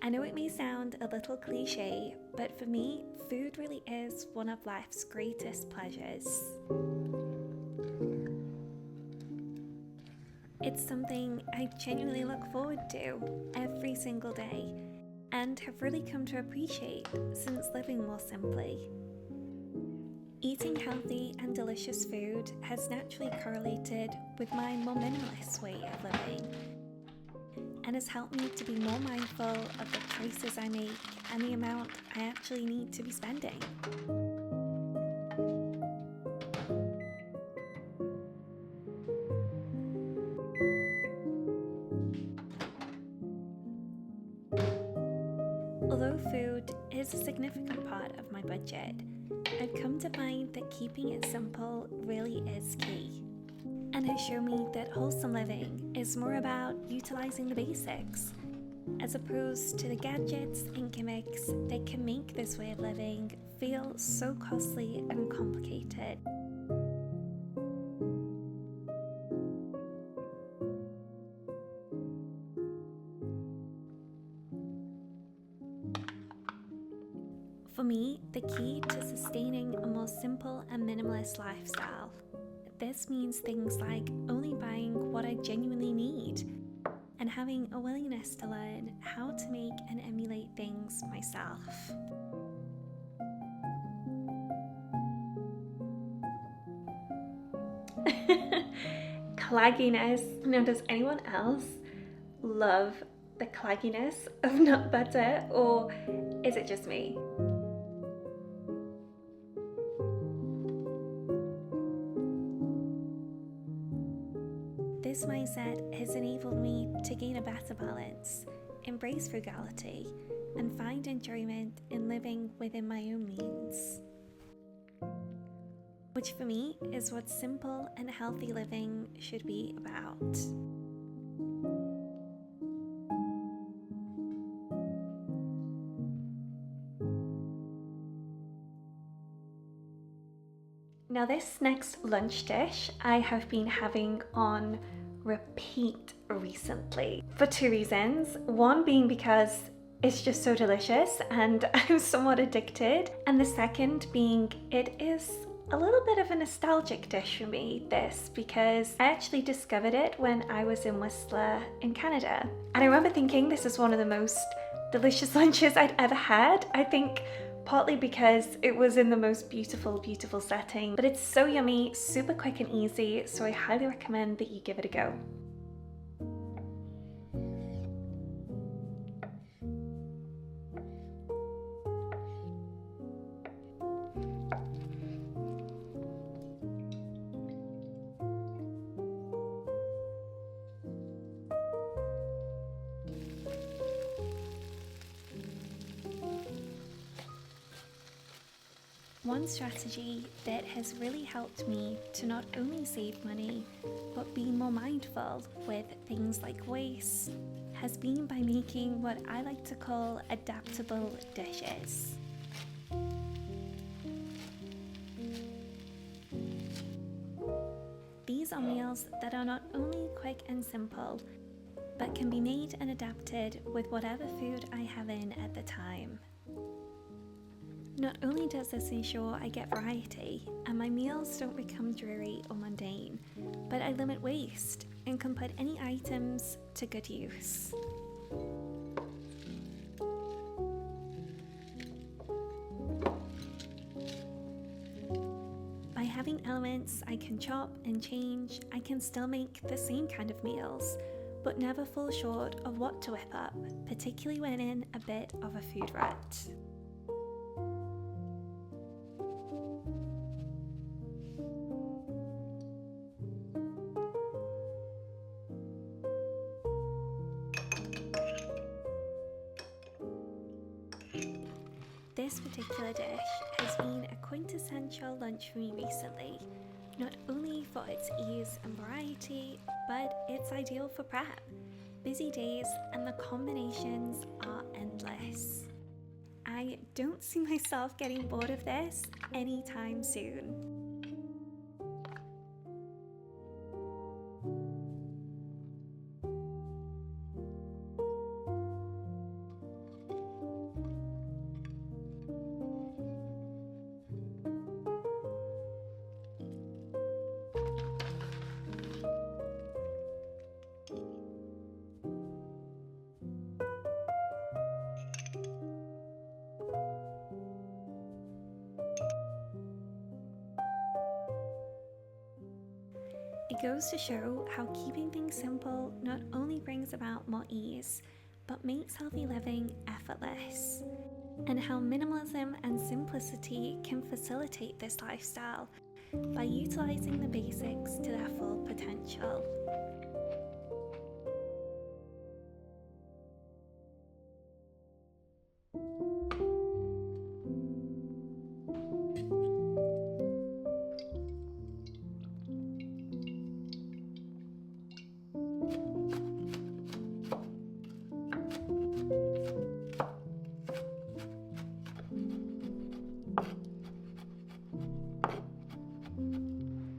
I know it may sound a little cliche, but for me, food really is one of life's greatest pleasures. It's something I genuinely look forward to every single day and have really come to appreciate since living more simply. Eating healthy and delicious food has naturally correlated with my more minimalist way of living and has helped me to be more mindful of the choices I make and the amount I actually need to be spending. Although food is a significant part of my budget, I've come to find that keeping it simple really is key, and has shown me that wholesome living is more about utilising the basics, as opposed to the gadgets and gimmicks that can make this way of living feel so costly and complicated. For me, the key to sustaining a more simple and minimalist lifestyle. This means things like only buying what I genuinely need and having a willingness to learn how to make and emulate things myself. Clagginess. Now, does anyone else love the clagginess of nut butter, or is it just me? This mindset has enabled me to gain a better balance, embrace frugality, and find enjoyment in living within my own means. Which for me is what simple and healthy living should be about. Now this next lunch dish I have been having on repeat recently for two reasons. One being because it's just so delicious and I'm somewhat addicted, and the second being it is a little bit of a nostalgic dish for me, this, because I actually discovered it when I was in Whistler in Canada, and I remember thinking this is one of the most delicious lunches I'd ever had. I think partly because it was in the most beautiful setting, but it's so yummy, super quick and easy, so I highly recommend that you give it a go. One strategy that has really helped me to not only save money, but be more mindful with things like waste, has been by making what I like to call adaptable dishes. These are meals that are not only quick and simple, but can be made and adapted with whatever food I have in at the time. Not only does this ensure I get variety and my meals don't become dreary or mundane, but I limit waste and can put any items to good use. By having elements I can chop and change, I can still make the same kind of meals, but never fall short of what to whip up, particularly when in a bit of a food rut. This particular dish has been a quintessential lunch for me recently, not only for its ease and variety, but it's ideal for prep, busy days, and the combinations are endless. I don't see myself getting bored of this anytime soon. It goes to show how keeping things simple not only brings about more ease, but makes healthy living effortless, and how minimalism and simplicity can facilitate this lifestyle by utilizing the basics to their full potential.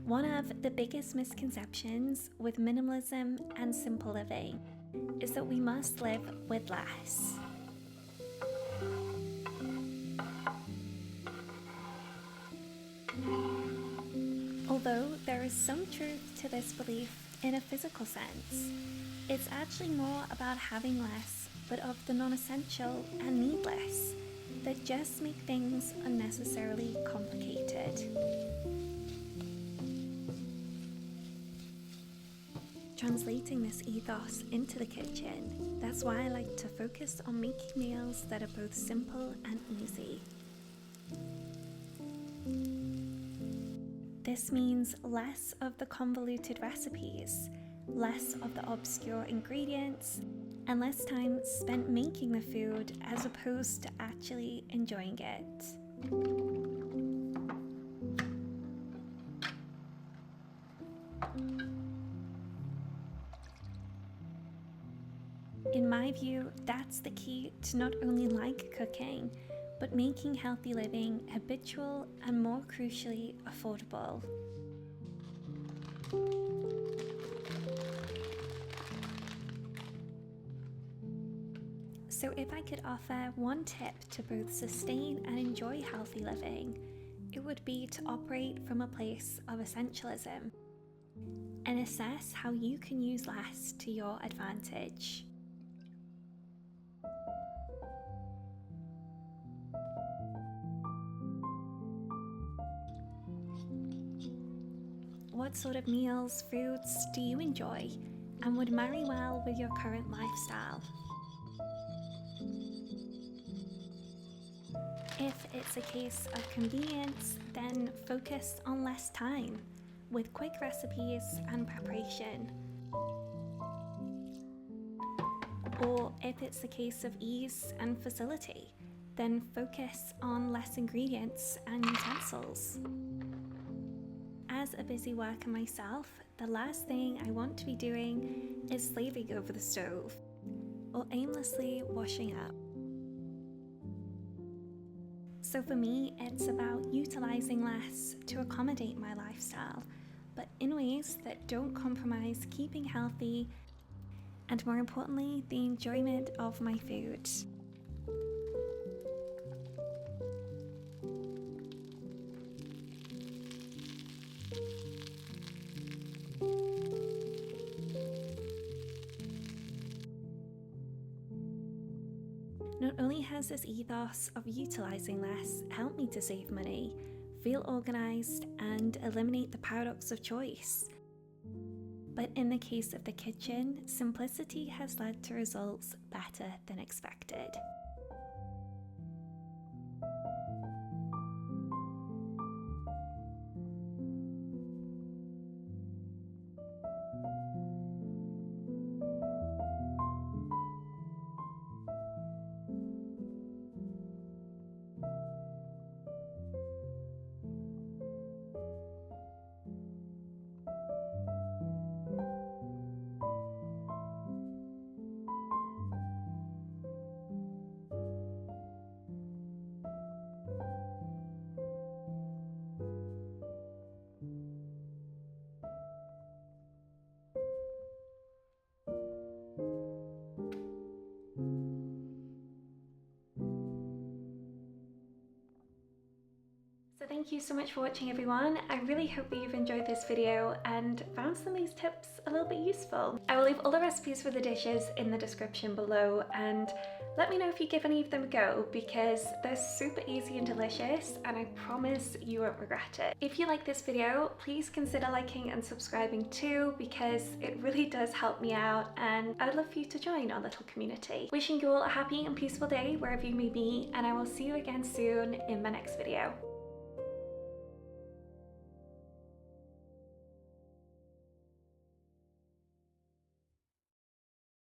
One of the biggest misconceptions with minimalism and simple living is that we must live with less. Although there is some truth to this belief in a physical sense, it's actually more about having less, but of the non-essential and needless that just make things unnecessarily complicated. Translating this ethos into the kitchen, that's why I like to focus on making meals that are both simple and easy. This means less of the convoluted recipes, less of the obscure ingredients, and less time spent making the food as opposed to actually enjoying it. In my view, that's the key to not only like cooking, but making healthy living habitual and, more crucially, affordable. So if I could offer one tip to both sustain and enjoy healthy living, it would be to operate from a place of essentialism and assess how you can use less to your advantage. What sort of meals, foods do you enjoy and would marry well with your current lifestyle? If it's a case of convenience, then focus on less time with quick recipes and preparation. Or if it's a case of ease and facility, then focus on less ingredients and utensils. As a busy worker myself, the last thing I want to be doing is slaving over the stove or aimlessly washing up. So for me, it's about utilizing less to accommodate my lifestyle, but in ways that don't compromise keeping healthy and, more importantly, the enjoyment of my food. Not only has this ethos of utilizing less helped me to save money, feel organized, and eliminate the paradox of choice, but in the case of the kitchen, simplicity has led to results better than expected. thank you so much for watching, everyone. I really hope that you've enjoyed this video and found some of these tips a little bit useful. I will leave all the recipes for the dishes in the description below, and let me know if you give any of them a go, because they're super easy and delicious, and I promise you won't regret it. If you like this video, please consider liking and subscribing too, because it really does help me out, and I'd love for you to join our little community. Wishing you all a happy and peaceful day wherever you may be, and I will see you again soon in my next video.